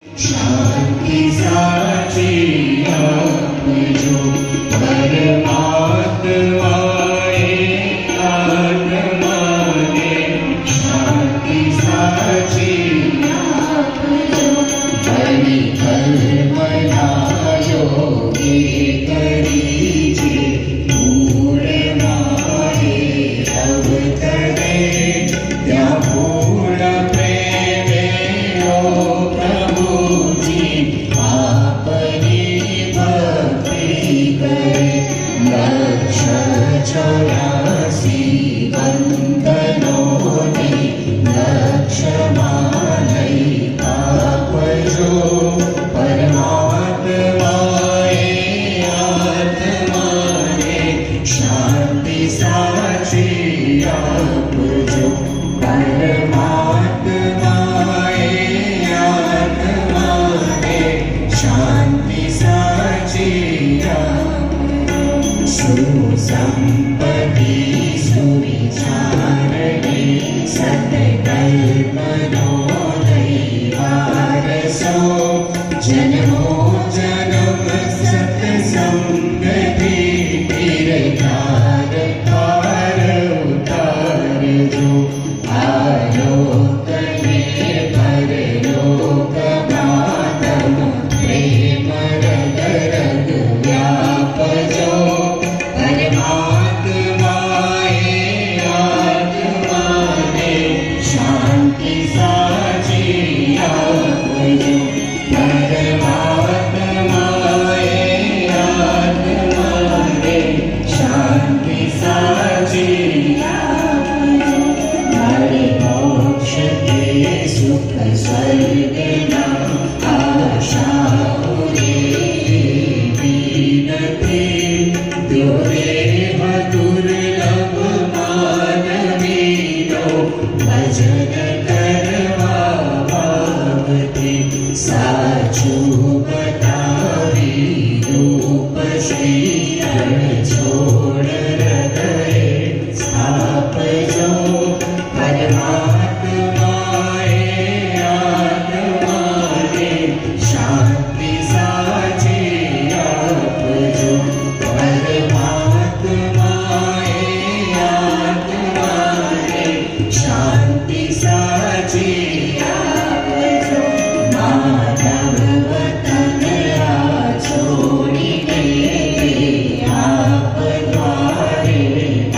शांति साची आपजो परमात्माए आत्माने शांति साची आपजो बलि कर्मना योगी करीजे मूળ મારે અવતરે ત્યાં પૂર્ણ પ્રેમે ઓ પ્રભુજી આપની ભક્તિ કરે લક્ષ 84 વંદનોની લક્ષમાં લઈ આપજો પરમાત્માએ આત્માને શાંતિ સાચી આપજો પરમાત્માએ આત્માને શાંતિ સાચી સુસંપત્તિ સુવિચારણે સતકલ્પનો લઈ વારસો જન્મો જન્મ સત્સંગથી તીર્થાર પાર ઉતારજો આલોકને પરલોકમાં તમ પ્રેમ રગ રગ વ્યાપજો પરમાત્માએ આત્માને શાંતિ સાચી આપજો પરમાત્માએ આત્માને શાંતિ સાચી આપજો મારે મોક્ષ કે સુખ સ્વર્ગના આશાઓ રે વિનતી દોરે દુર્લભ માનવીનો ભજન કરવા ભાવથી સાચું બતાવી રૂપ શ્રી છોડ હૃદય સ્થાપજો પરમાત્માએ આત્માને શાંતિ સાચી આપજો પરમાત્માએ આત્માને શાંતિ સાચી આપજો માનવ વતન આ છોડીને આપ દ્વારે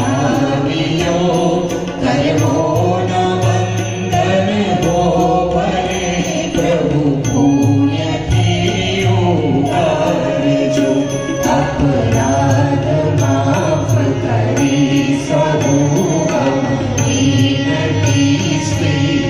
આવ્યો કર્મોનો બંધન હો ભલે પ્રભુ પુણ્યથી ઉતારજો અપરાધ માફ કરી સહુ વિનતી શ્રી